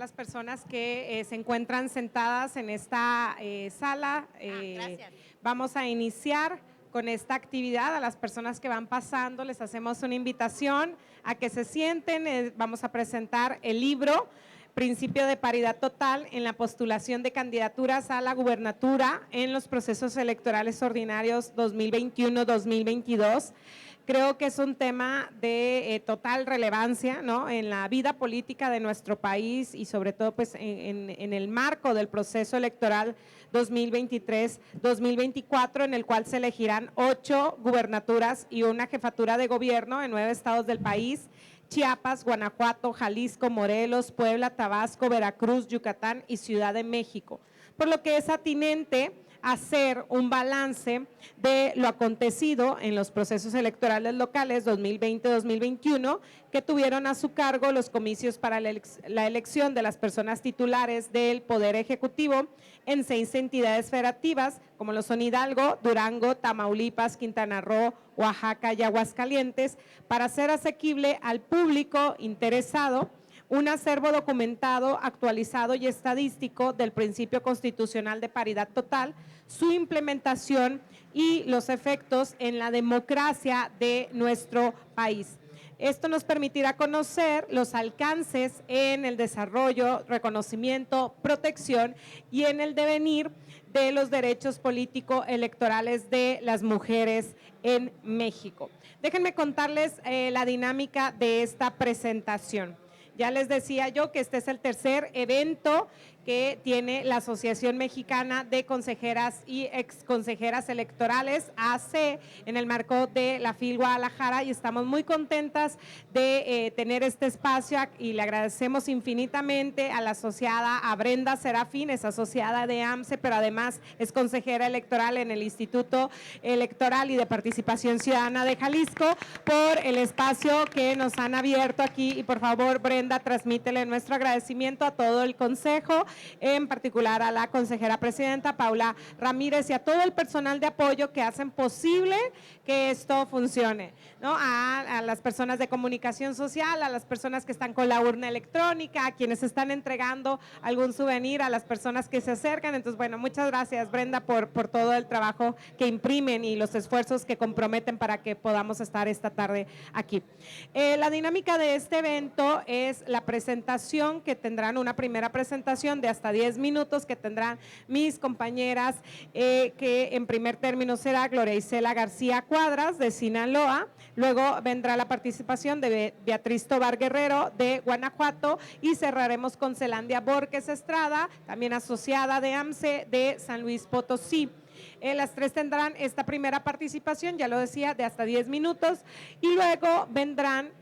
Las personas que se encuentran sentadas en esta sala. Gracias. Vamos a iniciar con esta actividad. A las personas que van pasando les hacemos una invitación a que se sienten. Vamos a presentar el libro Principio de Paridad Total en la postulación de candidaturas a la gubernatura en los procesos electorales ordinarios 2021-2022. Creo que es un tema de total relevancia, ¿no?, en la vida política de nuestro país y sobre todo pues en el marco del proceso electoral 2023-2024, en el cual se elegirán 8 gubernaturas y una jefatura de gobierno en 9 estados del país: Chiapas, Guanajuato, Jalisco, Morelos, Puebla, Tabasco, Veracruz, Yucatán y Ciudad de México. Por lo que es atinente hacer un balance de lo acontecido en los procesos electorales locales 2020-2021, que tuvieron a su cargo los comicios para la elección de las personas titulares del Poder Ejecutivo en 6 entidades federativas, como lo son Hidalgo, Durango, Tamaulipas, Quintana Roo, Oaxaca y Aguascalientes, para hacer asequible al público interesado un acervo documentado, actualizado y estadístico del principio constitucional de paridad total, su implementación y los efectos en la democracia de nuestro país. Esto nos permitirá conocer los alcances en el desarrollo, reconocimiento, protección y en el devenir de los derechos político-electorales de las mujeres en México. Déjenme contarles la dinámica de esta presentación. Ya les decía yo que este es el tercer evento que tiene la Asociación Mexicana de Consejeras y Exconsejeras Electorales, AC, en el marco de la FIL Guadalajara, y estamos muy contentas de tener este espacio y le agradecemos infinitamente a la asociada, a Brenda Serafín, es asociada de AMCE, pero además es consejera electoral en el Instituto Electoral y de Participación Ciudadana de Jalisco, por el espacio que nos han abierto aquí. Y por favor, Brenda, transmítele nuestro agradecimiento a todo el consejo, en particular a la consejera presidenta Paula Ramírez y a todo el personal de apoyo que hacen posible que esto funcione, ¿no? A las personas de comunicación social, a las personas que están con la urna electrónica, a quienes están entregando algún souvenir, a las personas que se acercan. Entonces, bueno, muchas gracias, Brenda, por todo el trabajo que imprimen y los esfuerzos que comprometen para que podamos estar esta tarde aquí. La dinámica de este evento es la presentación, que tendrán una primera presentación de hasta 10 minutos que tendrán mis compañeras, que en primer término será Gloria Isela García Cuadras de Sinaloa, luego vendrá la participación de Beatriz Tobar Guerrero de Guanajuato y cerraremos con Zelandia Borges Estrada, también asociada de AMCE de San Luis Potosí. Las 3 tendrán esta primera participación, ya lo decía, de hasta 10 minutos, y luego vendrán,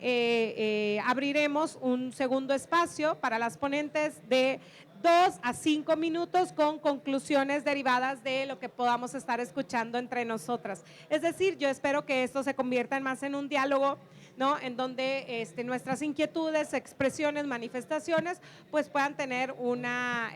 abriremos un segundo espacio para las ponentes de 2 a 5 minutos con conclusiones derivadas de lo que podamos estar escuchando entre nosotras. Es decir, yo espero que esto se convierta más en un diálogo, ¿no?, en donde nuestras inquietudes, expresiones, manifestaciones, pues puedan tener una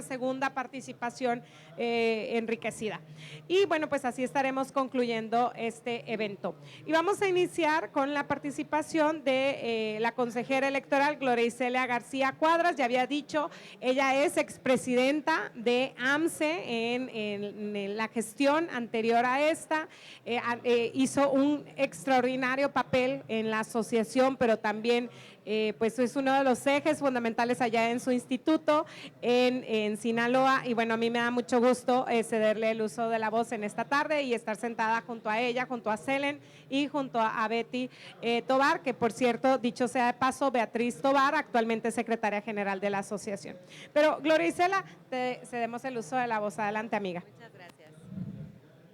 segunda participación enriquecida. Y bueno, pues así estaremos concluyendo este evento. Y vamos a iniciar con la participación de la consejera electoral Gloria Isela García Cuadras. Ya había dicho, ella es expresidenta de AMCE en la gestión anterior a esta. Hizo un extraordinario papel en la asociación, pero también pues es uno de los ejes fundamentales allá en su instituto en Sinaloa. Y bueno, a mí me da mucho gusto cederle el uso de la voz en esta tarde y estar sentada junto a ella, junto a Selen y junto a Betty Tobar, que por cierto, dicho sea de paso, Beatriz Tobar, actualmente secretaria general de la asociación. Pero Gloria Isela, te cedemos el uso de la voz. Adelante, amiga. Muchas gracias.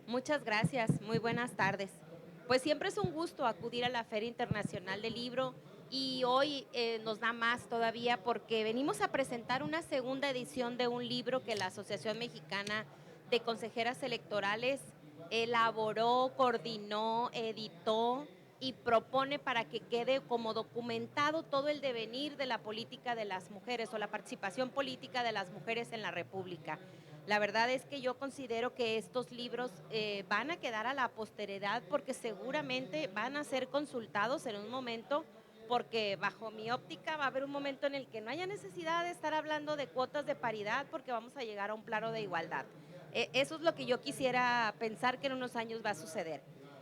Muchas gracias. Muy buenas tardes. Pues siempre es un gusto acudir a la Feria Internacional del Libro y hoy nos da más todavía porque venimos a presentar una segunda edición de un libro que la Asociación Mexicana de Consejeras Electorales elaboró, coordinó, editó y propone para que quede como documentado todo el devenir de la política de las mujeres o la participación política de las mujeres en la República. La verdad es que yo considero que estos libros van a quedar a la posteridad porque seguramente van a ser consultados en un momento porque bajo mi óptica va a haber un momento en el que no haya necesidad de estar hablando de cuotas de paridad porque vamos a llegar a un plano de igualdad. Eso es lo que yo quisiera pensar que en unos años va a suceder.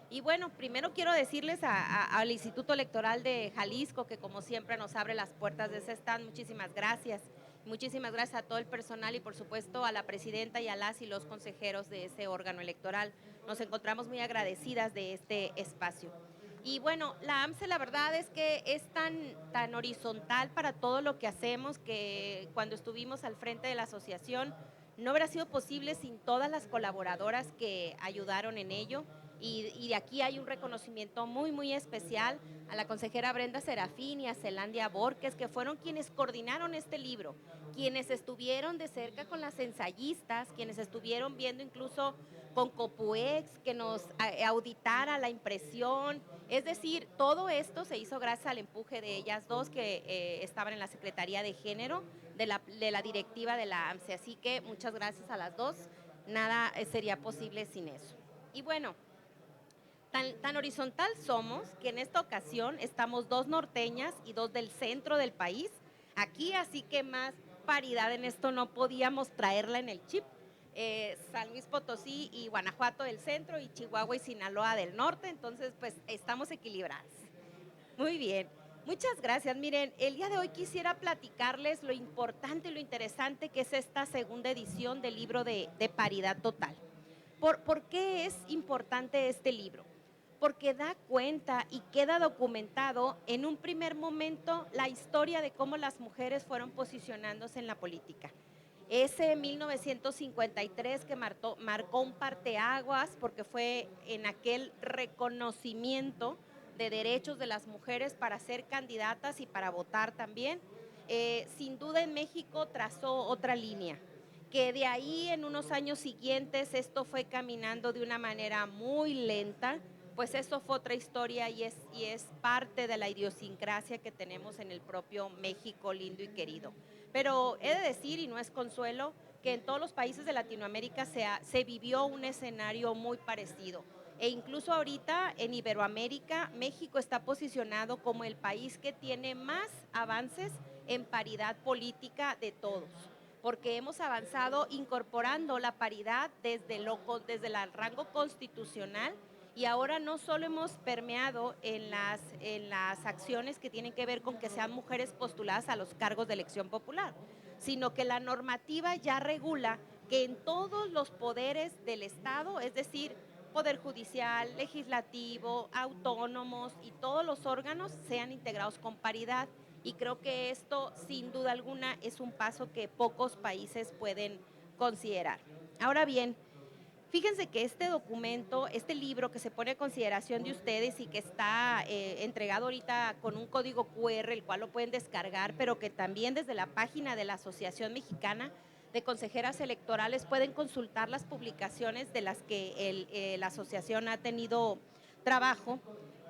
Y bueno, primero quiero decirles al Instituto Electoral de Jalisco, que como siempre nos abre las puertas de ese stand, muchísimas gracias. Muchísimas gracias a todo el personal y por supuesto a la presidenta y a las y los consejeros de ese órgano electoral. Nos encontramos muy agradecidas de este espacio. Y bueno, la AMCE la verdad es que es tan horizontal para todo lo que hacemos que cuando estuvimos al frente de la asociación no hubiera sido posible sin todas las colaboradoras que ayudaron en ello. Y de aquí hay un reconocimiento muy especial a la consejera Brenda Serafín y a Zelandia Borges, que fueron quienes coordinaron este libro, quienes estuvieron de cerca con las ensayistas, quienes estuvieron viendo incluso con Copuex, que nos auditara la impresión. Es decir, todo esto se hizo gracias al empuje de ellas dos que estaban en la Secretaría de Género de la directiva de la AMCE. Así que muchas gracias a las dos. Nada sería posible sin eso. Y bueno, tan horizontal somos que en esta ocasión estamos 2 norteñas y 2 del centro del país aquí, así que más paridad en esto no podíamos traerla en el chip. San Luis Potosí y Guanajuato del centro y Chihuahua y Sinaloa del norte, entonces pues estamos equilibradas. Muy bien, muchas gracias. Miren, el día de hoy quisiera platicarles lo importante y lo interesante que es esta segunda edición del libro de paridad total. ¿Por qué es importante este libro? Porque da cuenta y queda documentado en un primer momento la historia de cómo las mujeres fueron posicionándose en la política. Ese 1953 que marcó un parteaguas porque fue en aquel reconocimiento de derechos de las mujeres para ser candidatas y para votar también. Sin duda en México trazó otra línea, que de ahí en unos años siguientes esto fue caminando de una manera muy lenta, pues eso fue otra historia y es parte de la idiosincrasia que tenemos en el propio México lindo y querido. Pero he de decir, y no es consuelo, que en todos los países de Latinoamérica se vivió un escenario muy parecido. E incluso ahorita en Iberoamérica, México está posicionado como el país que tiene más avances en paridad política de todos, porque hemos avanzado incorporando la paridad desde el rango constitucional y ahora no solo hemos permeado en las acciones que tienen que ver con que sean mujeres postuladas a los cargos de elección popular, sino que la normativa ya regula que en todos los poderes del Estado, es decir, Poder Judicial, Legislativo, autónomos y todos los órganos sean integrados con paridad. Y creo que esto, sin duda alguna, es un paso que pocos países pueden considerar. Ahora bien, fíjense que este documento, este libro que se pone a consideración de ustedes y que está entregado ahorita con un código QR, el cual lo pueden descargar, pero que también desde la página de la Asociación Mexicana de Consejeras Electorales pueden consultar las publicaciones de las que la asociación ha tenido trabajo.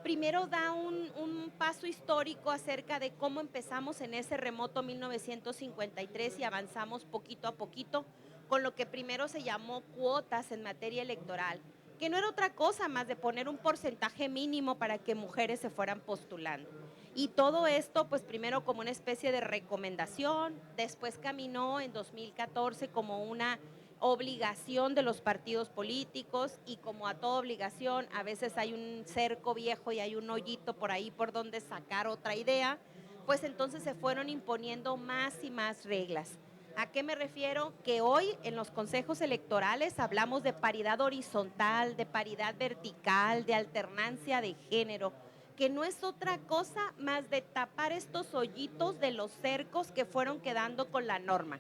Primero da un paso histórico acerca de cómo empezamos en ese remoto 1953 y avanzamos poquito a poquito con lo que primero se llamó cuotas en materia electoral, que no era otra cosa más de poner un porcentaje mínimo para que mujeres se fueran postulando. Y todo esto, pues primero como una especie de recomendación, después caminó en 2014 como una obligación de los partidos políticos y como a toda obligación a veces hay un cerco viejo y hay un hoyito por ahí por donde sacar otra idea, pues entonces se fueron imponiendo más y más reglas. ¿A qué me refiero? Que hoy en los consejos electorales hablamos de paridad horizontal, de paridad vertical, de alternancia de género, que no es otra cosa más de tapar estos hoyitos de los cercos que fueron quedando con la norma.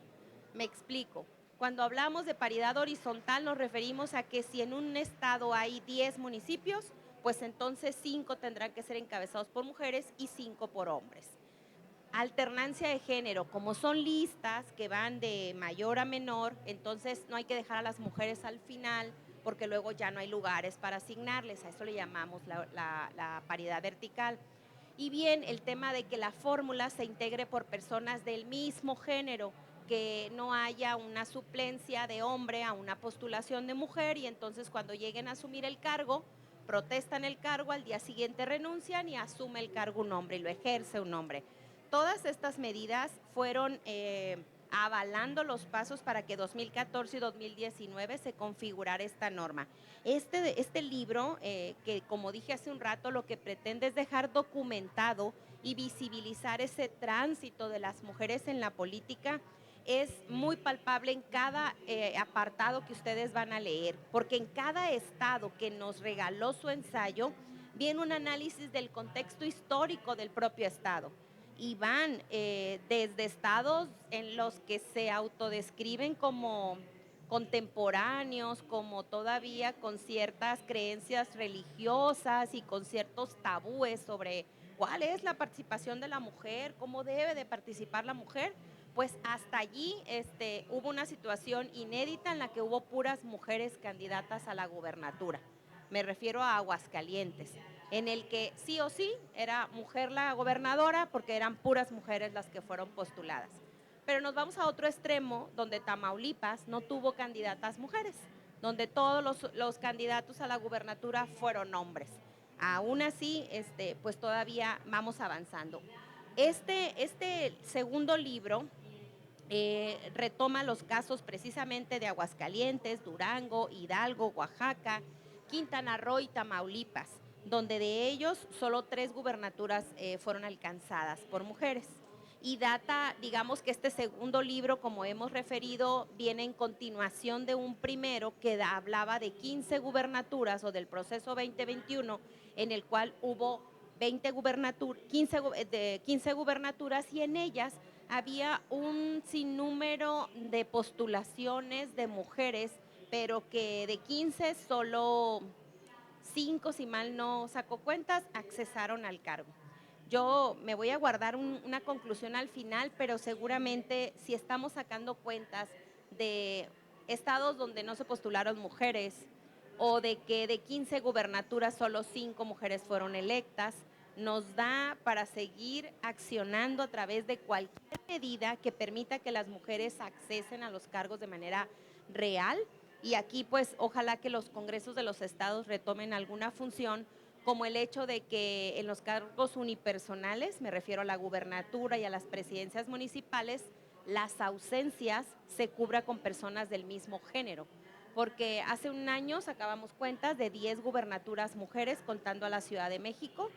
Me explico. Cuando hablamos de paridad horizontal nos referimos a que si en un estado hay 10 municipios, pues entonces 5 tendrán que ser encabezados por mujeres y 5 por hombres. Alternancia de género, como son listas que van de mayor a menor, entonces no hay que dejar a las mujeres al final porque luego ya no hay lugares para asignarles, a eso le llamamos la paridad vertical. Y bien, el tema de que la fórmula se integre por personas del mismo género, que no haya una suplencia de hombre a una postulación de mujer y entonces cuando lleguen a asumir el cargo, protestan el cargo, al día siguiente renuncian y asume el cargo un hombre y lo ejerce un hombre. Todas estas medidas fueron avalando los pasos para que 2014 y 2019 se configurara esta norma. Este libro, que como dije hace un rato, lo que pretende es dejar documentado y visibilizar ese tránsito de las mujeres en la política, es muy palpable en cada apartado que ustedes van a leer, porque en cada estado que nos regaló su ensayo viene un análisis del contexto histórico del propio estado. Y van desde estados en los que se autodescriben como contemporáneos, como todavía con ciertas creencias religiosas y con ciertos tabúes sobre cuál es la participación de la mujer, cómo debe de participar la mujer, pues hasta allí hubo una situación inédita en la que hubo puras mujeres candidatas a la gubernatura. Me refiero a Aguascalientes, en el que sí o sí era mujer la gobernadora porque eran puras mujeres las que fueron postuladas. Pero nos vamos a otro extremo, donde Tamaulipas no tuvo candidatas mujeres, donde todos los candidatos a la gubernatura fueron hombres. Aún así, pues todavía vamos avanzando. Este segundo libro retoma los casos precisamente de Aguascalientes, Durango, Hidalgo, Oaxaca, Quintana Roo y Tamaulipas, donde de ellos solo 3 gubernaturas fueron alcanzadas por mujeres. Y data, digamos que este segundo libro, como hemos referido, viene en continuación de un primero que hablaba de 15 gubernaturas o del proceso 2021, en el cual hubo 15 gubernaturas y en ellas había un sinnúmero de postulaciones de mujeres, pero que de 15 solo 5, si mal no saco cuentas, accesaron al cargo. Yo me voy a guardar una conclusión al final, pero seguramente si estamos sacando cuentas de estados donde no se postularon mujeres o de que de 15 gubernaturas solo 5 mujeres fueron electas, nos da para seguir accionando a través de cualquier medida que permita que las mujeres accesen a los cargos de manera real. Y aquí pues ojalá que los congresos de los estados retomen alguna función, como el hecho de que en los cargos unipersonales, me refiero a la gubernatura y a las presidencias municipales, las ausencias se cubra con personas del mismo género. Porque hace un año sacábamos cuentas de 10 gubernaturas mujeres, contando a la Ciudad de México,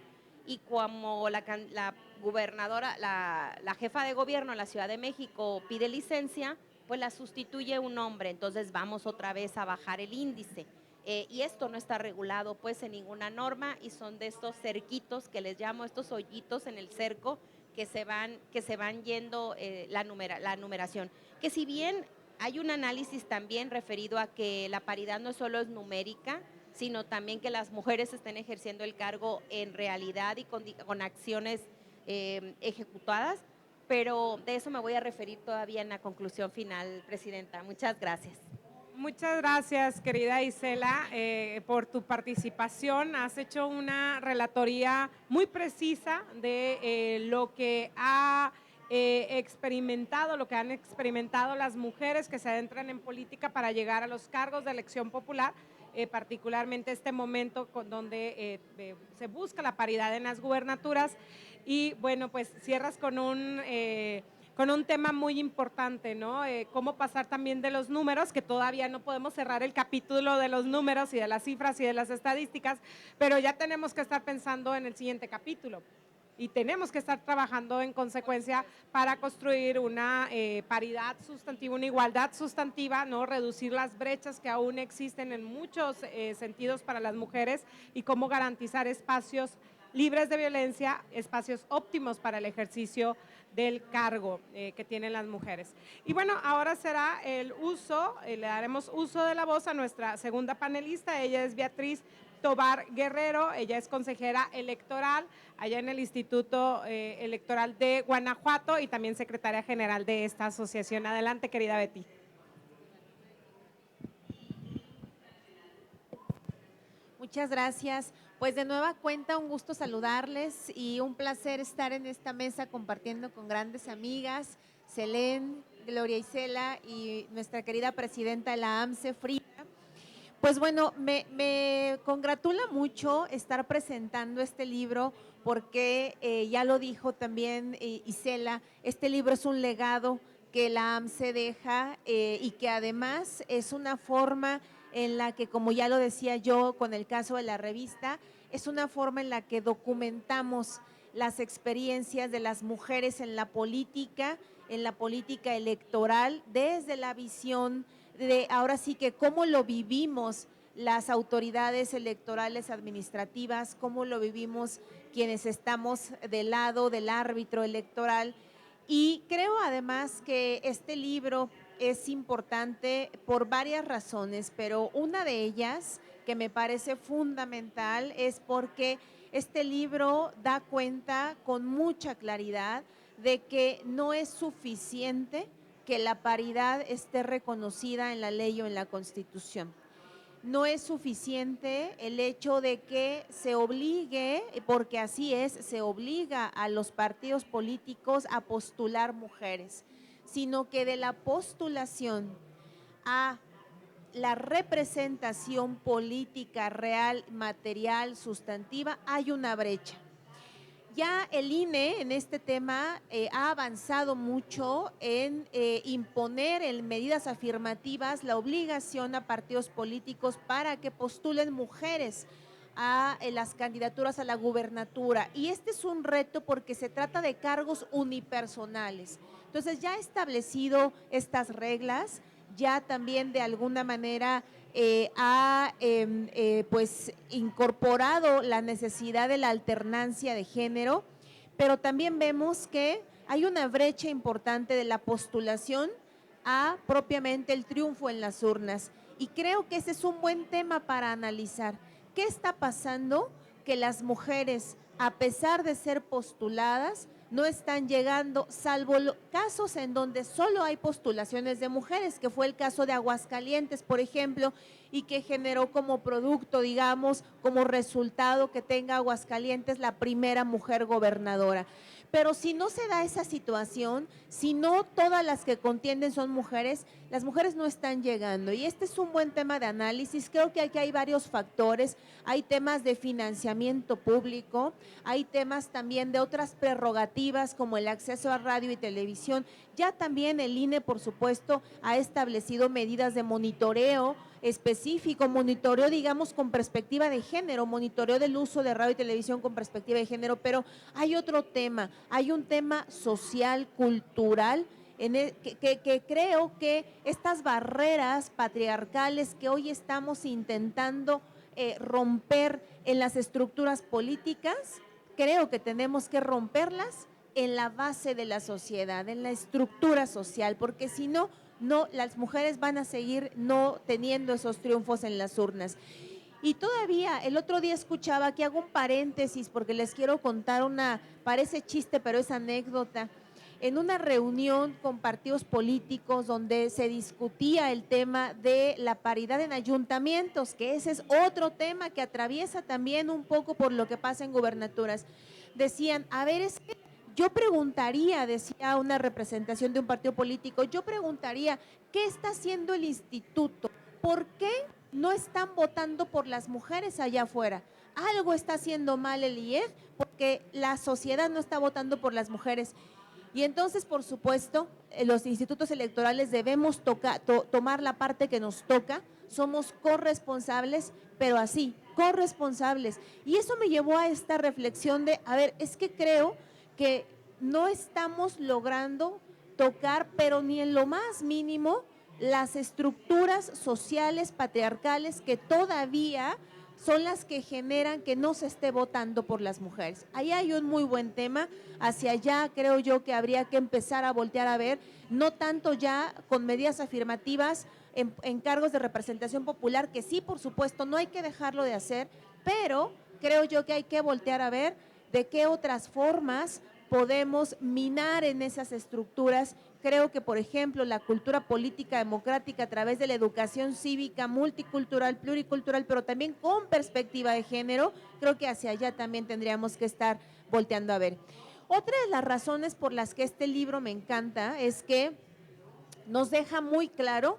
y como la gobernadora, la jefa de gobierno de la Ciudad de México pide licencia, pues la sustituye un hombre, entonces vamos otra vez a bajar el índice. Y esto no está regulado pues en ninguna norma y son de estos cerquitos que les llamo, estos hoyitos en el cerco que se van yendo la numeración. Que si bien hay un análisis también referido a que la paridad no solo es numérica, sino también que las mujeres estén ejerciendo el cargo en realidad y con acciones ejecutadas, pero de eso me voy a referir todavía en la conclusión final, Presidenta. Muchas gracias. Muchas gracias, querida Isela, por tu participación. Has hecho una relatoría muy precisa de lo que ha experimentado, lo que han experimentado las mujeres que se adentran en política para llegar a los cargos de elección popular, particularmente este momento donde se busca la paridad en las gubernaturas. Y bueno, pues cierras con un tema muy importante, ¿no? Cómo pasar también de los números, que todavía no podemos cerrar el capítulo de los números y de las cifras y de las estadísticas, pero ya tenemos que estar pensando en el siguiente capítulo. Y tenemos que estar trabajando en consecuencia para construir una paridad sustantiva, una igualdad sustantiva, ¿no? Reducir las brechas que aún existen en muchos sentidos para las mujeres y cómo garantizar espacios libres de violencia, espacios óptimos para el ejercicio del cargo que tienen las mujeres. Y bueno, ahora será el uso, le daremos uso de la voz a nuestra segunda panelista. Ella es Beatriz Tobar Guerrero, ella es consejera electoral allá en el Instituto Electoral de Guanajuato y también secretaria general de esta asociación. Adelante, querida Betty. Muchas gracias. Pues de nueva cuenta, un gusto saludarles y un placer estar en esta mesa compartiendo con grandes amigas, Selén, Gloria Isela y nuestra querida presidenta de la AMCE, Frida. Pues bueno, me congratula mucho estar presentando este libro porque ya lo dijo también Isela, este libro es un legado que la AMSE deja y que además es una forma en la que, como ya lo decía yo con el caso de la revista, es una forma en la que documentamos las experiencias de las mujeres en la política electoral, desde la visión de ahora sí que cómo lo vivimos las autoridades electorales administrativas, cómo lo vivimos quienes estamos del lado del árbitro electoral. Y creo además que este libro es importante por varias razones, pero una de ellas que me parece fundamental es porque este libro da cuenta con mucha claridad de que no es suficiente que la paridad esté reconocida en la ley o en la Constitución. No es suficiente el hecho de que se obligue, porque así es, se obliga a los partidos políticos a postular mujeres, sino que de la postulación a la representación política real, material, sustantiva, hay una brecha. Ya el INE en este tema ha avanzado mucho en imponer en medidas afirmativas la obligación a partidos políticos para que postulen mujeres a las candidaturas a la gubernatura. Y este es un reto porque se trata de cargos unipersonales. Entonces ya ha establecido estas reglas, ya también de alguna manera ha pues incorporado la necesidad de la alternancia de género, pero también vemos que hay una brecha importante de la postulación a propiamente el triunfo en las urnas. Y creo que ese es un buen tema para analizar. ¿Qué está pasando? Que las mujeres, a pesar de ser postuladas, no están llegando, salvo casos en donde solo hay postulaciones de mujeres, que fue el caso de Aguascalientes, por ejemplo, y que generó como producto, digamos, como resultado que tenga Aguascalientes la primera mujer gobernadora. Pero si no se da esa situación, si no todas las que contienden son mujeres, las mujeres no están llegando. Y este es un buen tema de análisis. Creo que aquí hay varios factores. Hay temas de financiamiento público, hay temas también de otras prerrogativas como el acceso a radio y televisión. Ya también el INE, por supuesto, ha establecido medidas de monitoreo específico, monitoreo, digamos, con perspectiva de género, monitoreo del uso de radio y televisión con perspectiva de género, pero hay otro tema, hay un tema social, cultural, que creo que estas barreras patriarcales que hoy estamos intentando romper en las estructuras políticas, creo que tenemos que romperlas en la base de la sociedad, en la estructura social, porque si no, las mujeres van a seguir no teniendo esos triunfos en las urnas. Y todavía, el otro día escuchaba, aquí hago un paréntesis porque les quiero contar parece chiste, pero es anécdota, en una reunión con partidos políticos donde se discutía el tema de la paridad en ayuntamientos, que ese es otro tema que atraviesa también un poco por lo que pasa en gubernaturas. Decían, a ver, es que yo preguntaría, decía una representación de un partido político, yo preguntaría, ¿qué está haciendo el instituto? ¿Por qué no están votando por las mujeres allá afuera? Algo está haciendo mal el IEF porque la sociedad no está votando por las mujeres. Y entonces, por supuesto, los institutos electorales debemos tomar la parte que nos toca, somos corresponsables, pero así, corresponsables. Y eso me llevó a esta reflexión de, a ver, es que creo que no estamos logrando tocar, pero ni en lo más mínimo, las estructuras sociales patriarcales que todavía son las que generan que no se esté votando por las mujeres. Ahí hay un muy buen tema, hacia allá creo yo que habría que empezar a voltear a ver, no tanto ya con medidas afirmativas en cargos de representación popular, que sí, por supuesto, no hay que dejarlo de hacer, pero creo yo que hay que voltear a ver de qué otras formas podemos minar en esas estructuras. Creo que, por ejemplo, la cultura política democrática a través de la educación cívica, multicultural, pluricultural, pero también con perspectiva de género, creo que hacia allá también tendríamos que estar volteando a ver. Otra de las razones por las que este libro me encanta es que nos deja muy claro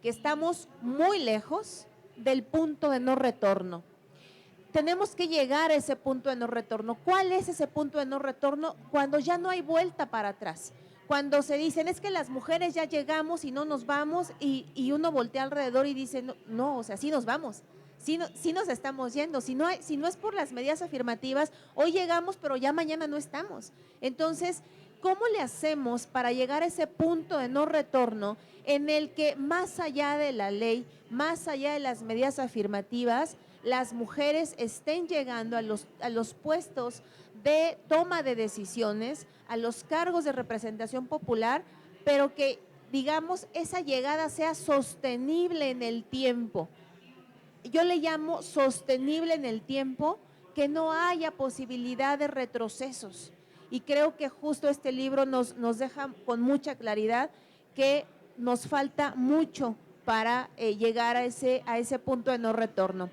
que estamos muy lejos del punto de no retorno. Tenemos que llegar a ese punto de no retorno. ¿Cuál es ese punto de no retorno? Cuando ya no hay vuelta para atrás. Cuando se dicen, es que las mujeres ya llegamos y no nos vamos, y uno voltea alrededor y dice, no, o sea, sí nos vamos, sí nos estamos yendo. Si no es por las medidas afirmativas, hoy llegamos, pero ya mañana no estamos. Entonces, ¿cómo le hacemos para llegar a ese punto de no retorno en el que más allá de la ley, más allá de las medidas afirmativas, las mujeres estén llegando a los puestos de toma de decisiones, a los cargos de representación popular, pero que, digamos, esa llegada sea sostenible en el tiempo? Yo le llamo sostenible en el tiempo, que no haya posibilidad de retrocesos. Y creo que justo este libro nos deja con mucha claridad que nos falta mucho para llegar a ese punto de no retorno.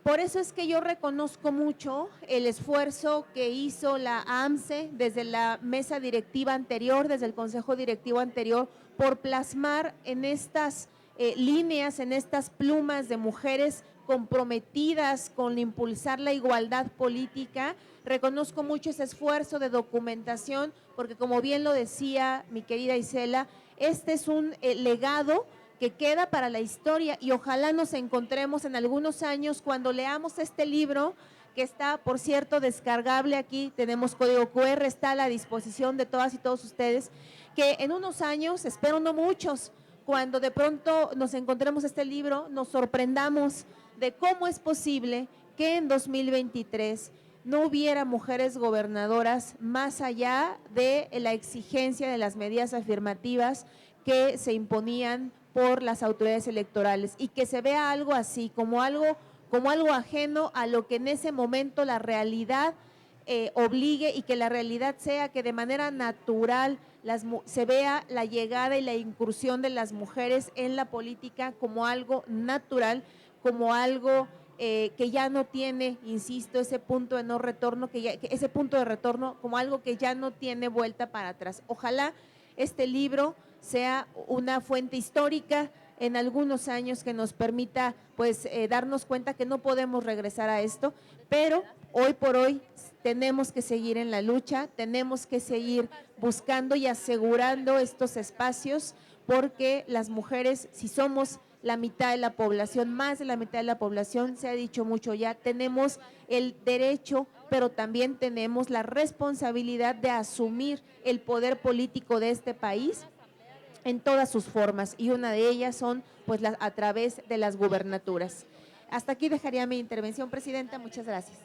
Por eso es que yo reconozco mucho el esfuerzo que hizo la AMCE desde la mesa directiva anterior, desde el consejo directivo anterior, por plasmar en estas líneas, en estas plumas de mujeres comprometidas con impulsar la igualdad política. Reconozco mucho ese esfuerzo de documentación, porque como bien lo decía mi querida Isela, este es un legado que queda para la historia, y ojalá nos encontremos en algunos años cuando leamos este libro, que está, por cierto, descargable. Aquí tenemos código QR, está a la disposición de todas y todos ustedes, que en unos años, espero no muchos, cuando de pronto nos encontremos este libro, nos sorprendamos de cómo es posible que en 2023 no hubiera mujeres gobernadoras, más allá de la exigencia de las medidas afirmativas que se imponían por las autoridades electorales, y que se vea algo así, como algo ajeno a lo que en ese momento la realidad obligue, y que la realidad sea que de manera natural se vea la llegada y la incursión de las mujeres en la política como algo natural, como algo que ya no tiene, insisto, ese punto de no retorno, que ese punto de retorno como algo que ya no tiene vuelta para atrás. Ojalá este libro sea una fuente histórica en algunos años que nos permita pues darnos cuenta que no podemos regresar a esto, pero hoy por hoy tenemos que seguir en la lucha, tenemos que seguir buscando y asegurando estos espacios, porque las mujeres, si somos la mitad de la población, más de la mitad de la población, se ha dicho mucho ya, tenemos el derecho, pero también tenemos la responsabilidad de asumir el poder político de este país en todas sus formas, y una de ellas son pues a través de las gubernaturas. Hasta aquí dejaría mi intervención, presidenta. Muchas gracias.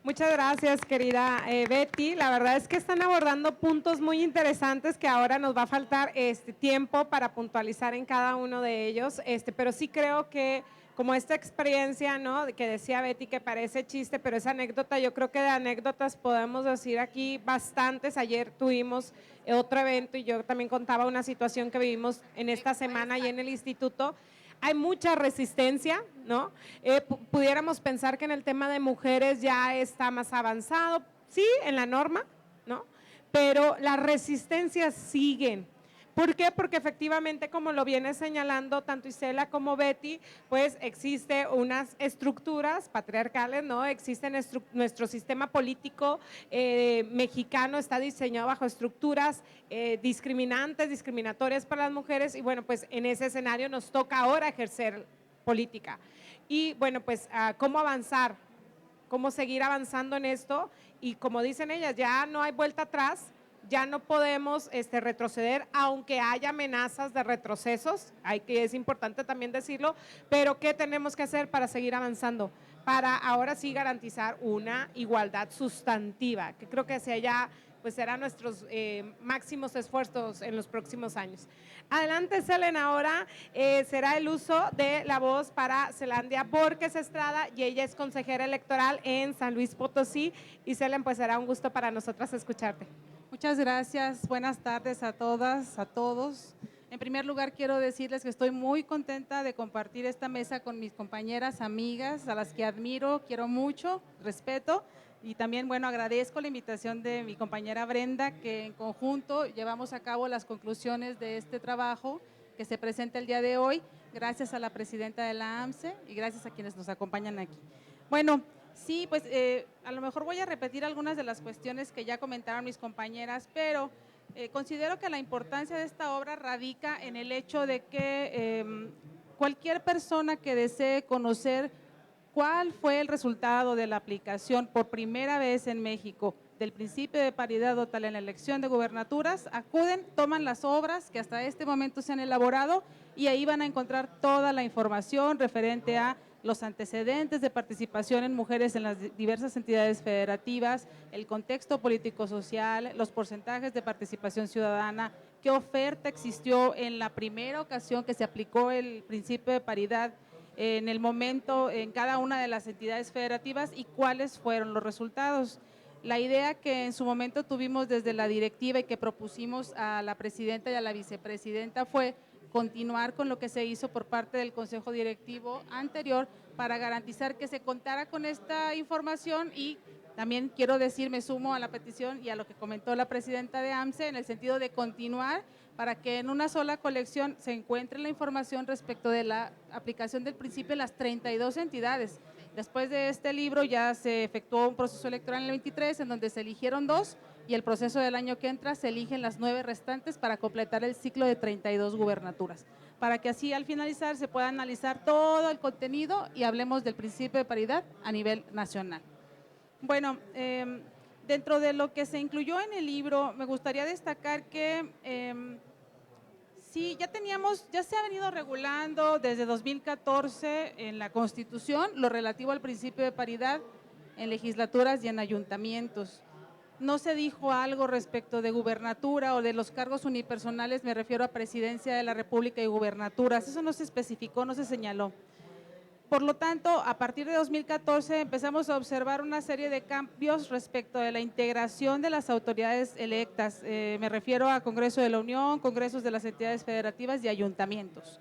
Muchas gracias, querida Betty. La verdad es que están abordando puntos muy interesantes que ahora nos va a faltar tiempo para puntualizar en cada uno de ellos, pero sí creo que como esta experiencia, ¿no?, que decía Betty, que parece chiste, pero es anécdota. Yo creo que de anécdotas podemos decir aquí bastantes. Ayer tuvimos otro evento y yo también contaba una situación que vivimos en esta semana y en el instituto. Hay mucha resistencia, ¿no? Pudiéramos pensar que en el tema de mujeres ya está más avanzado, sí, en la norma, ¿no? Pero las resistencias siguen. ¿Por qué? Porque efectivamente, como lo viene señalando tanto Isela como Betty, pues existe unas estructuras patriarcales, ¿no? Existe nuestro sistema político mexicano está diseñado bajo estructuras discriminantes, discriminatorias para las mujeres, y bueno, pues en ese escenario nos toca ahora ejercer política. Y bueno, pues ¿cómo avanzar? ¿Cómo seguir avanzando en esto? Y como dicen ellas, ya no hay vuelta atrás. Ya no podemos retroceder, aunque haya amenazas de retrocesos, es importante también decirlo, pero ¿qué tenemos que hacer para seguir avanzando? Para ahora sí garantizar una igualdad sustantiva, que creo que hacia allá pues serán nuestros máximos esfuerzos en los próximos años. Adelante, Selena, ahora será el uso de la voz para Zelandia Borges Estrada, y ella es consejera electoral en San Luis Potosí. Y Selena, pues será un gusto para nosotras escucharte. Muchas gracias, buenas tardes a todas, a todos. En primer lugar, quiero decirles que estoy muy contenta de compartir esta mesa con mis compañeras, amigas, a las que admiro, quiero mucho, respeto, y también, bueno, agradezco la invitación de mi compañera Brenda, que en conjunto llevamos a cabo las conclusiones de este trabajo que se presenta el día de hoy, gracias a la presidenta de la AMCE y gracias a quienes nos acompañan aquí. Bueno, sí, pues a lo mejor voy a repetir algunas de las cuestiones que ya comentaron mis compañeras, pero considero que la importancia de esta obra radica en el hecho de que cualquier persona que desee conocer cuál fue el resultado de la aplicación por primera vez en México del principio de paridad total en la elección de gubernaturas, acuden, toman las obras que hasta este momento se han elaborado y ahí van a encontrar toda la información referente a los antecedentes de participación en mujeres en las diversas entidades federativas, el contexto político-social, los porcentajes de participación ciudadana, qué oferta existió en la primera ocasión que se aplicó el principio de paridad en el momento en cada una de las entidades federativas y cuáles fueron los resultados. La idea que en su momento tuvimos desde la directiva y que propusimos a la presidenta y a la vicepresidenta fue continuar con lo que se hizo por parte del Consejo Directivo anterior para garantizar que se contara con esta información y también quiero decir, me sumo a la petición y a lo que comentó la presidenta de AMCE en el sentido de continuar para que en una sola colección se encuentre la información respecto de la aplicación del principio en las 32 entidades. Después de este libro ya se efectuó un proceso electoral en el 23 en donde se eligieron 2 y el proceso del año que entra se eligen las 9 restantes para completar el ciclo de 32 gubernaturas, para que así al finalizar se pueda analizar todo el contenido y hablemos del principio de paridad a nivel nacional. Bueno, dentro de lo que se incluyó en el libro, me gustaría destacar que sí, ya se ha venido regulando desde 2014 en la Constitución lo relativo al principio de paridad en legislaturas y en ayuntamientos. No se dijo algo respecto de gubernatura o de los cargos unipersonales, me refiero a Presidencia de la República y gubernaturas, eso no se especificó, no se señaló. Por lo tanto, a partir de 2014 empezamos a observar una serie de cambios respecto de la integración de las autoridades electas. Me refiero a Congreso de la Unión, congresos de las entidades federativas y ayuntamientos.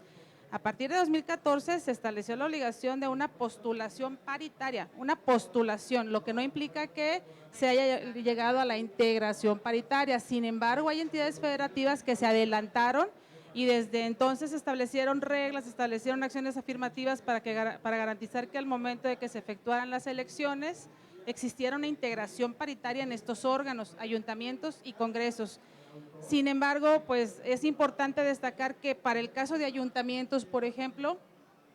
A partir de 2014 se estableció la obligación de una postulación paritaria, una postulación, lo que no implica que se haya llegado a la integración paritaria. Sin embargo, hay entidades federativas que se adelantaron y desde entonces se establecieron reglas, se establecieron acciones afirmativas para garantizar que al momento de que se efectuaran las elecciones existiera una integración paritaria en estos órganos, ayuntamientos y congresos. Sin embargo, pues es importante destacar que para el caso de ayuntamientos, por ejemplo,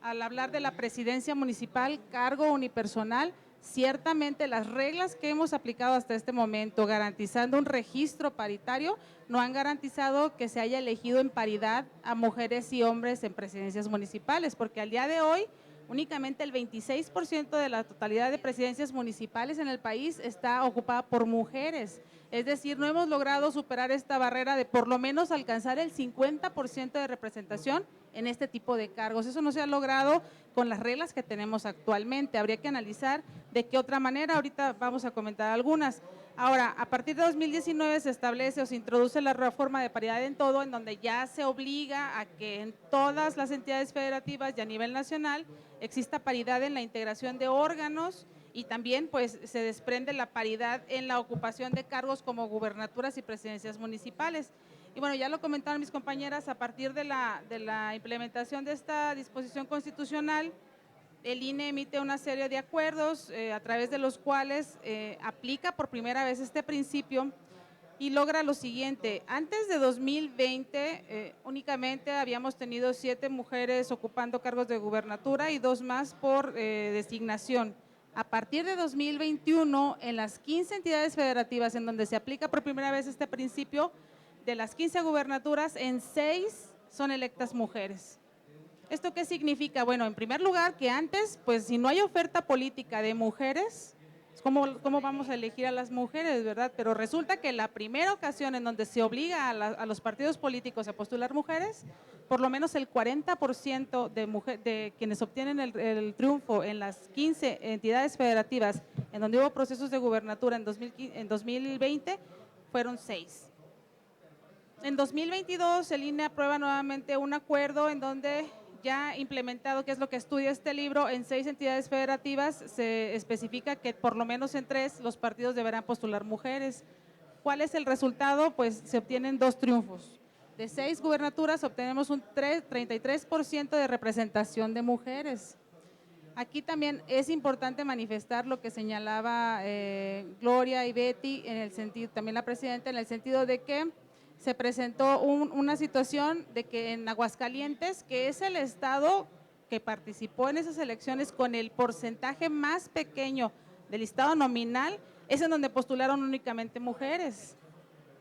al hablar de la presidencia municipal, cargo unipersonal, ciertamente las reglas que hemos aplicado hasta este momento, garantizando un registro paritario, no han garantizado que se haya elegido en paridad a mujeres y hombres en presidencias municipales, porque al día de hoy únicamente el 26% de la totalidad de presidencias municipales en el país está ocupada por mujeres. Es decir, no hemos logrado superar esta barrera de por lo menos alcanzar el 50% de representación en este tipo de cargos. Eso no se ha logrado con las reglas que tenemos actualmente. Habría que analizar de qué otra manera, ahorita vamos a comentar algunas. Ahora, a partir de 2019 se establece o se introduce la reforma de paridad en todo, en donde ya se obliga a que en todas las entidades federativas y a nivel nacional exista paridad en la integración de órganos y también pues se desprende la paridad en la ocupación de cargos como gubernaturas y presidencias municipales. Y bueno, ya lo comentaron mis compañeras, a partir de la implementación de esta disposición constitucional, el INE emite una serie de acuerdos a través de los cuales aplica por primera vez este principio y logra lo siguiente. Antes de 2020 únicamente habíamos tenido 7 mujeres ocupando cargos de gubernatura y 2 más por designación. A partir de 2021, en las 15 entidades federativas en donde se aplica por primera vez este principio, de las 15 gubernaturas, en 6 son electas mujeres. ¿Esto qué significa? Bueno, en primer lugar, que antes, pues si no hay oferta política de mujeres, ¿cómo vamos a elegir a las mujeres, verdad? Pero resulta que la primera ocasión en donde se obliga a los partidos políticos a postular mujeres, por lo menos el 40% de quienes obtienen el triunfo en las 15 entidades federativas en donde hubo procesos de gubernatura en 2020, fueron 6. En 2022 el INE aprueba nuevamente un acuerdo en donde ya implementado, que es lo que estudia este libro, en 6 entidades federativas se especifica que por lo menos en 3 los partidos deberán postular mujeres. ¿Cuál es el resultado? Pues se obtienen 2 triunfos. de 6 gubernaturas obtenemos un 33% de representación de mujeres. Aquí también es importante manifestar lo que señalaba Gloria y Betty, en el sentido, también la presidenta, en el sentido de que se presentó una situación de que en Aguascalientes, que es el estado que participó en esas elecciones con el porcentaje más pequeño del listado nominal, es en donde postularon únicamente mujeres.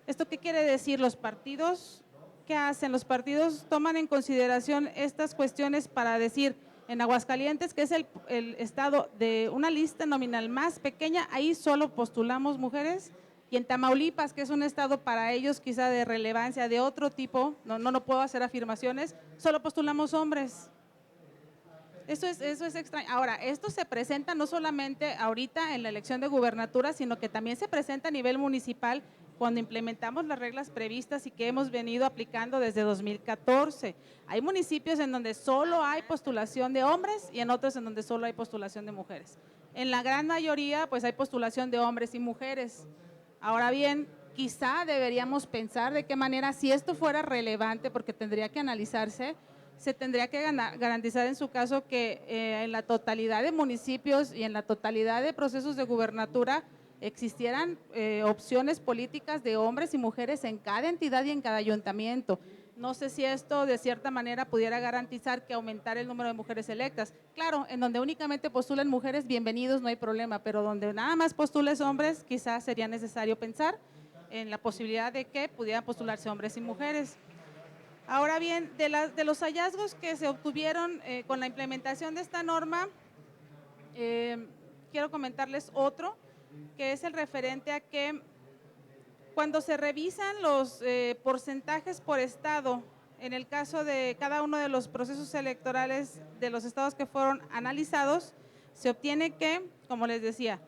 ¿Esto qué quiere decir? Los partidos, ¿qué hacen? Los partidos toman en consideración estas cuestiones para decir, en Aguascalientes, que es el estado de una lista nominal más pequeña, ahí solo postulamos mujeres, y en Tamaulipas, que es un estado para ellos quizá de relevancia de otro tipo, no puedo hacer afirmaciones, solo postulamos hombres. Eso es extraño. Ahora, esto se presenta no solamente ahorita en la elección de gubernatura, sino que también se presenta a nivel municipal cuando implementamos las reglas previstas y que hemos venido aplicando desde 2014. Hay municipios en donde solo hay postulación de hombres y en otros en donde solo hay postulación de mujeres. En la gran mayoría, pues hay postulación de hombres y mujeres. Ahora bien, quizá deberíamos pensar de qué manera, si esto fuera relevante, porque tendría que analizarse, se tendría que garantizar en su caso que en la totalidad de municipios y en la totalidad de procesos de gubernatura existieran opciones políticas de hombres y mujeres en cada entidad y en cada ayuntamiento. No sé si esto de cierta manera pudiera garantizar que aumentar el número de mujeres electas. Claro, en donde únicamente postulen mujeres, bienvenidos, no hay problema, pero donde nada más postules hombres, quizás sería necesario pensar en la posibilidad de que pudieran postularse hombres y mujeres. Ahora bien, de los hallazgos que se obtuvieron con la implementación de esta norma, quiero comentarles otro, que es el referente a que cuando se revisan los porcentajes por estado, en el caso de cada uno de los procesos electorales de los estados que fueron analizados, se obtiene que, como les decía,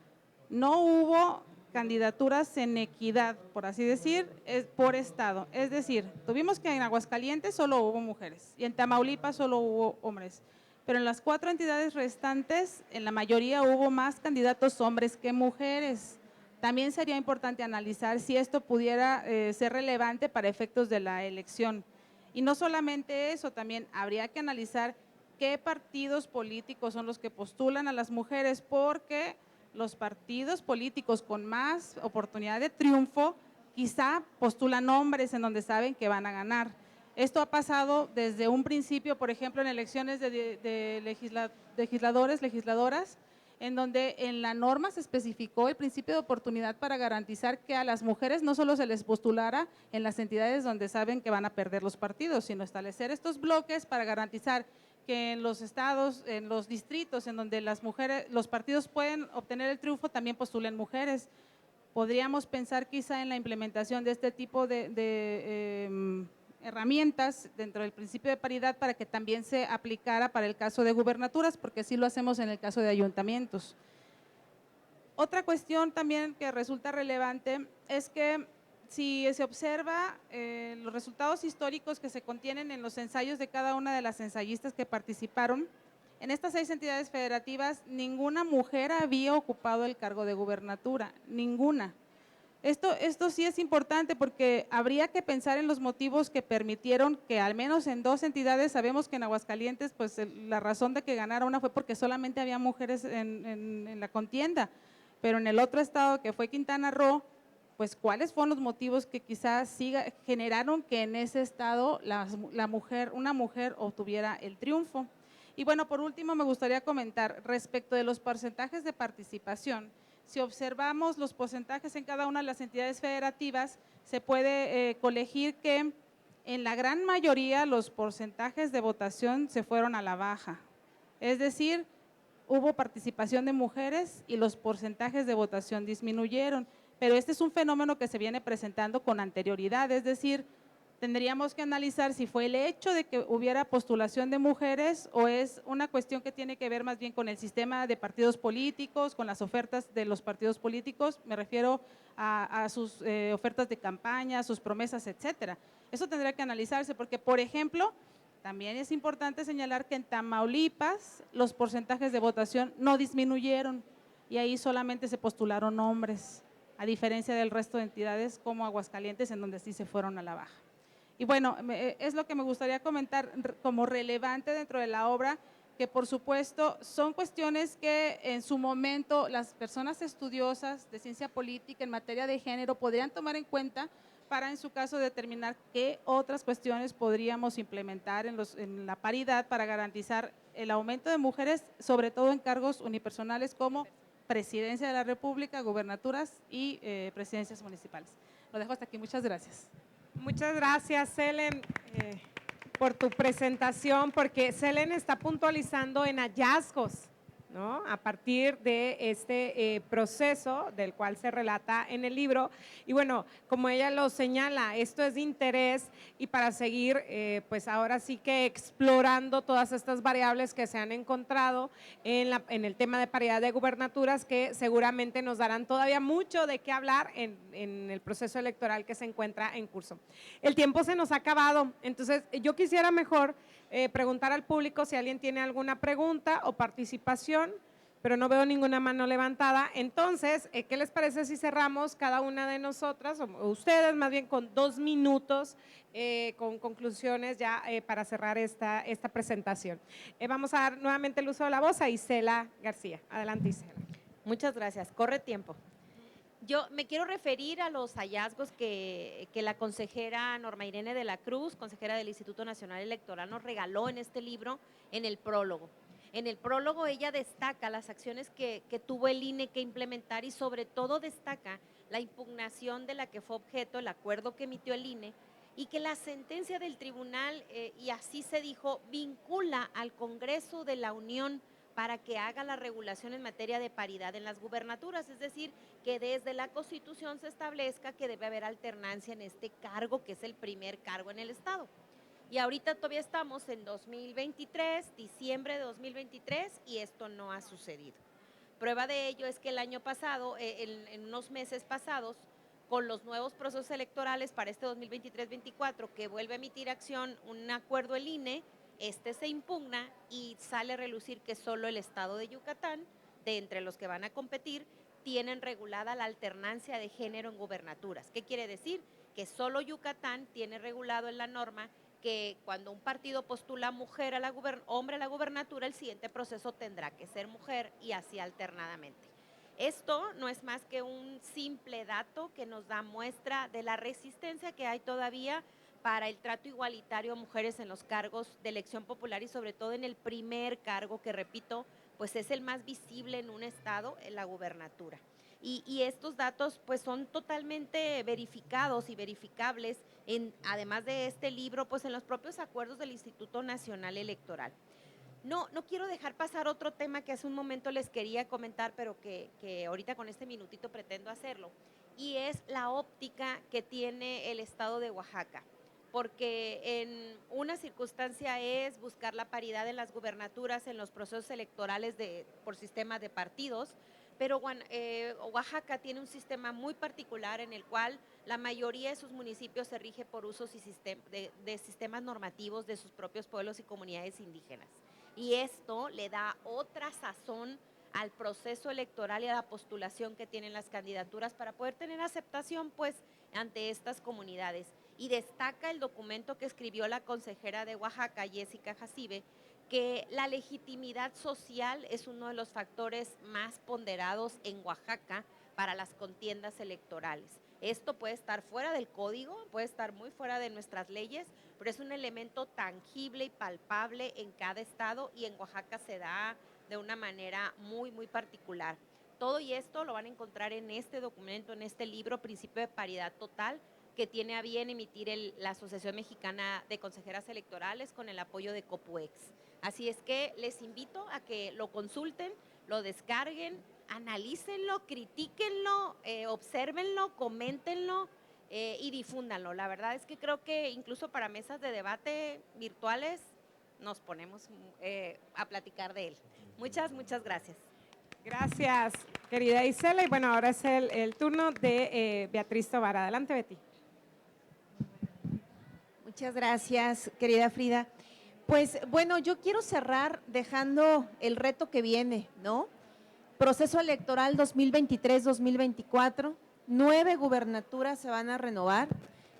no hubo candidaturas en equidad, por así decir, por estado. Es decir, tuvimos que en Aguascalientes solo hubo mujeres y en Tamaulipas solo hubo hombres. Pero en las 4 entidades restantes, en la mayoría hubo más candidatos hombres que mujeres. También sería importante analizar si esto pudiera ser relevante para efectos de la elección. Y no solamente eso, también habría que analizar qué partidos políticos son los que postulan a las mujeres, porque los partidos políticos con más oportunidad de triunfo quizá postulan hombres en donde saben que van a ganar. Esto ha pasado desde un principio, por ejemplo, en elecciones de legisladores, legisladoras, en donde en la norma se especificó el principio de oportunidad para garantizar que a las mujeres no solo se les postulara en las entidades donde saben que van a perder los partidos, sino establecer estos bloques para garantizar que en los estados, en los distritos en donde las mujeres, los partidos pueden obtener el triunfo, también postulen mujeres. Podríamos pensar quizá en la implementación de este tipo de herramientas dentro del principio de paridad para que también se aplicara para el caso de gubernaturas, porque sí lo hacemos en el caso de ayuntamientos. Otra cuestión también que resulta relevante es que si se observa los resultados históricos que se contienen en los ensayos de cada una de las ensayistas que participaron, en estas 6 entidades federativas ninguna mujer había ocupado el cargo de gubernatura, ninguna. Esto sí es importante porque habría que pensar en los motivos que permitieron que al menos en 2 entidades, sabemos que en Aguascalientes pues la razón de que ganara una fue porque solamente había mujeres en la contienda, pero en el otro estado que fue Quintana Roo, pues cuáles fueron los motivos que quizás generaron que en ese estado una mujer obtuviera el triunfo. Y bueno, por último me gustaría comentar respecto de los porcentajes de participación. Si observamos los porcentajes en cada una de las entidades federativas, se puede colegir que en la gran mayoría los porcentajes de votación se fueron a la baja. Es decir, hubo participación de mujeres y los porcentajes de votación disminuyeron. Pero este es un fenómeno que se viene presentando con anterioridad, es decir, tendríamos que analizar si fue el hecho de que hubiera postulación de mujeres o es una cuestión que tiene que ver más bien con el sistema de partidos políticos, con las ofertas de los partidos políticos, me refiero a sus ofertas de campaña, sus promesas, etcétera. Eso tendría que analizarse porque, por ejemplo, también es importante señalar que en Tamaulipas los porcentajes de votación no disminuyeron y ahí solamente se postularon hombres, a diferencia del resto de entidades como Aguascalientes, en donde sí se fueron a la baja. Y bueno, es lo que me gustaría comentar como relevante dentro de la obra, que por supuesto son cuestiones que en su momento las personas estudiosas de ciencia política en materia de género podrían tomar en cuenta para en su caso determinar qué otras cuestiones podríamos implementar en la paridad para garantizar el aumento de mujeres, sobre todo en cargos unipersonales como Presidencia de la República, gubernaturas y presidencias municipales. Lo dejo hasta aquí, muchas gracias. Muchas gracias, Selen, por tu presentación, porque Selen está puntualizando en hallazgos, ¿no? A partir de este proceso del cual se relata en el libro. Y bueno, como ella lo señala, esto es de interés y para seguir, pues ahora sí que explorando todas estas variables que se han encontrado en el tema de paridad de gubernaturas, que seguramente nos darán todavía mucho de qué hablar en el proceso electoral que se encuentra en curso. El tiempo se nos ha acabado, entonces yo quisiera mejor preguntar al público si alguien tiene alguna pregunta o participación, pero no veo ninguna mano levantada. Entonces, ¿qué les parece si cerramos cada una de nosotras, o ustedes más bien, con 2 minutos con conclusiones ya para cerrar esta presentación? Vamos a dar nuevamente el uso de la voz a Isela García. Adelante, Isela. Muchas gracias. Corre tiempo. Yo me quiero referir a los hallazgos que la consejera Norma Irene de la Cruz, consejera del Instituto Nacional Electoral, nos regaló en este libro en el prólogo. En el prólogo ella destaca las acciones que tuvo el INE que implementar y sobre todo destaca la impugnación de la que fue objeto el acuerdo que emitió el INE y que la sentencia del tribunal, y así se dijo, vincula al Congreso de la Unión para que haga la regulación en materia de paridad en las gubernaturas, es decir, que desde la Constitución se establezca que debe haber alternancia en este cargo, que es el primer cargo en el Estado. Y ahorita todavía estamos en 2023, diciembre de 2023, y esto no ha sucedido. Prueba de ello es que el año pasado, en unos meses pasados, con los nuevos procesos electorales para este 2023-24, que vuelve a emitir acción un acuerdo el INE, se impugna y sale a relucir que solo el estado de Yucatán, de entre los que van a competir, tienen regulada la alternancia de género en gubernaturas. ¿Qué quiere decir? Que solo Yucatán tiene regulado en la norma que cuando un partido postula mujer hombre a la gubernatura, el siguiente proceso tendrá que ser mujer y así alternadamente. Esto no es más que un simple dato que nos da muestra de la resistencia que hay todavía para el trato igualitario a mujeres en los cargos de elección popular y sobre todo en el primer cargo que, repito, pues es el más visible en un estado, en la gubernatura. Y estos datos pues son totalmente verificados y verificables, además de este libro, pues en los propios acuerdos del Instituto Nacional Electoral. No quiero dejar pasar otro tema que hace un momento les quería comentar, pero que ahorita con este minutito pretendo hacerlo, y es la óptica que tiene el estado de Oaxaca. Porque en una circunstancia es buscar la paridad en las gubernaturas, en los procesos electorales por sistema de partidos, pero Oaxaca tiene un sistema muy particular en el cual la mayoría de sus municipios se rige por usos de sistemas normativos de sus propios pueblos y comunidades indígenas. Y esto le da otra sazón al proceso electoral y a la postulación que tienen las candidaturas para poder tener aceptación pues ante estas comunidades. Y destaca el documento que escribió la consejera de Oaxaca, Jessica Jacibe, que la legitimidad social es uno de los factores más ponderados en Oaxaca para las contiendas electorales. Esto puede estar fuera del código, puede estar muy fuera de nuestras leyes, pero es un elemento tangible y palpable en cada estado y en Oaxaca se da de una manera muy, muy particular. Todo y esto lo van a encontrar en este documento, en este libro, Principio de Paridad Total, que tiene a bien emitir la Asociación Mexicana de Consejeras Electorales con el apoyo de COPUEX. Así es que les invito a que lo consulten, lo descarguen, analícenlo, critíquenlo, obsérvenlo, coméntenlo y difúndanlo. La verdad es que creo que incluso para mesas de debate virtuales nos ponemos a platicar de él. Muchas, muchas gracias. Gracias, querida Isela. Y bueno, ahora es el turno de Beatriz Tovar. Adelante, Betty. Muchas gracias, querida Frida. Pues bueno, yo quiero cerrar dejando el reto que viene, ¿no? Proceso electoral 2023-2024, 9 gubernaturas se van a renovar.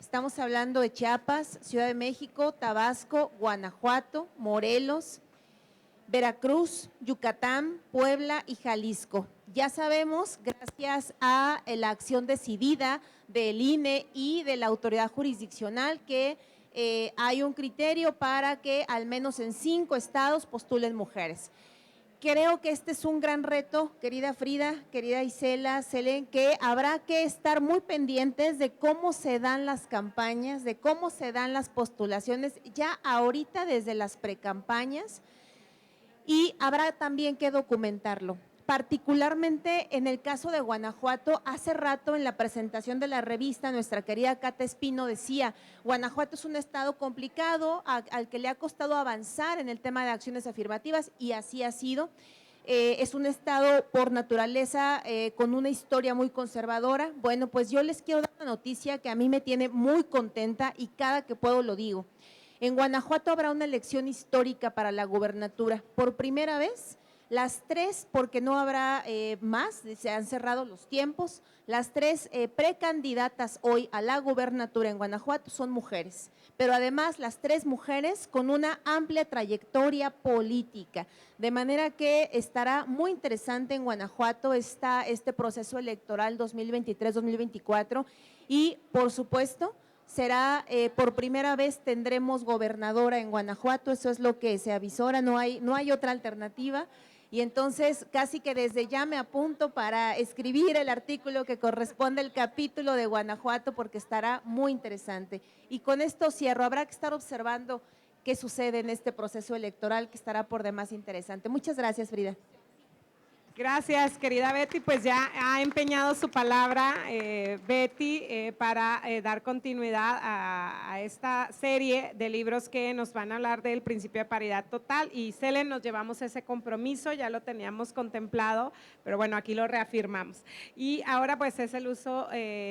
Estamos hablando de Chiapas, Ciudad de México, Tabasco, Guanajuato, Morelos, Veracruz, Yucatán, Puebla y Jalisco. Ya sabemos, gracias a la acción decidida del INE y de la autoridad jurisdiccional, que hay un criterio para que al menos en 5 estados postulen mujeres. Creo que este es un gran reto, querida Frida, querida Isela, Selén, que habrá que estar muy pendientes de cómo se dan las campañas, de cómo se dan las postulaciones, ya ahorita desde las precampañas, y habrá también que documentarlo. Particularmente en el caso de Guanajuato, hace rato en la presentación de la revista, nuestra querida Cata Espino decía, Guanajuato es un estado complicado, al que le ha costado avanzar en el tema de acciones afirmativas, y así ha sido. Es un estado por naturaleza con una historia muy conservadora. Bueno, pues yo les quiero dar una noticia que a mí me tiene muy contenta y cada que puedo lo digo. En Guanajuato habrá una elección histórica para la gubernatura. Por primera vez, las 3, porque no habrá más, se han cerrado los tiempos, las 3 precandidatas hoy a la gubernatura en Guanajuato son mujeres, pero además las 3 mujeres con una amplia trayectoria política, de manera que estará muy interesante en Guanajuato este proceso electoral 2023-2024 y por supuesto será por primera vez tendremos gobernadora en Guanajuato, eso es lo que se avisora, no hay otra alternativa. Y entonces casi que desde ya me apunto para escribir el artículo que corresponde al capítulo de Guanajuato porque estará muy interesante. Y con esto cierro, habrá que estar observando qué sucede en este proceso electoral que estará por demás interesante. Muchas gracias, Frida. Gracias, querida Betty. Pues ya ha empeñado su palabra, Betty, para dar continuidad a esta serie de libros que nos van a hablar del principio de paridad total. Y Selén, nos llevamos ese compromiso, ya lo teníamos contemplado, pero bueno, aquí lo reafirmamos. Y ahora pues es el uso,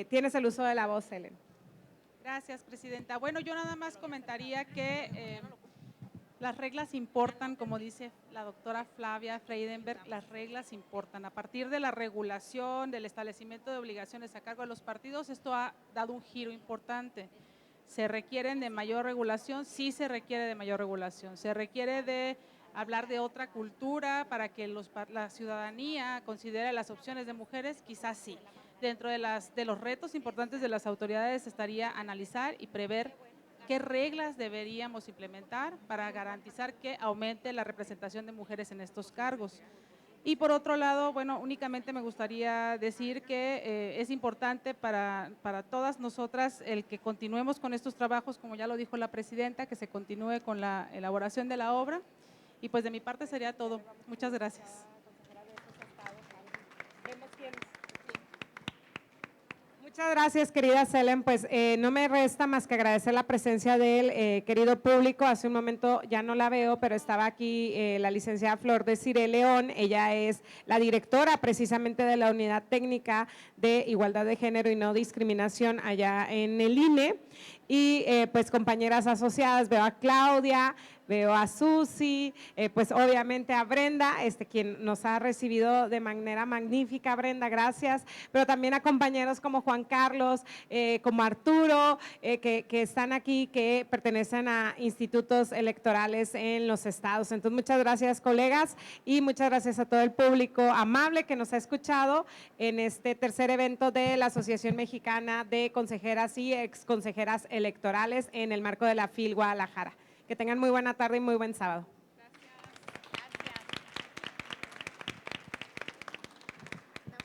tienes el uso de la voz, Selén. Gracias, presidenta. Bueno, yo nada más comentaría que las reglas importan, como dice la doctora Flavia Freidenberg, las reglas importan. A partir de la regulación, del establecimiento de obligaciones a cargo de los partidos, esto ha dado un giro importante. ¿Se requieren de mayor regulación? Sí se requiere de mayor regulación. ¿Se requiere de hablar de otra cultura para que la ciudadanía considere las opciones de mujeres? Quizás sí. Dentro de los retos importantes de las autoridades estaría analizar y prever qué reglas deberíamos implementar para garantizar que aumente la representación de mujeres en estos cargos. Y por otro lado, bueno, únicamente me gustaría decir que es importante para todas nosotras el que continuemos con estos trabajos, como ya lo dijo la presidenta, que se continúe con la elaboración de la obra. Y pues de mi parte sería todo. Muchas gracias. Muchas gracias, querida Selén. Pues no me resta más que agradecer la presencia del querido público. Hace un momento ya no la veo, pero estaba aquí la licenciada Flor Desiree León. Ella es la directora precisamente de la Unidad Técnica de Igualdad de Género y No Discriminación allá en el INE. Y pues compañeras asociadas, veo a Claudia, veo a Susi, pues obviamente a Brenda, quien nos ha recibido de manera magnífica. Brenda, gracias, pero también a compañeros como Juan Carlos, como Arturo, que están aquí, que pertenecen a institutos electorales en los estados. Entonces, muchas gracias, colegas, y muchas gracias a todo el público amable que nos ha escuchado en este tercer evento de la Asociación Mexicana de Consejeras y Exconsejeras Electorales en el marco de la FIL Guadalajara. Que tengan muy buena tarde y muy buen sábado.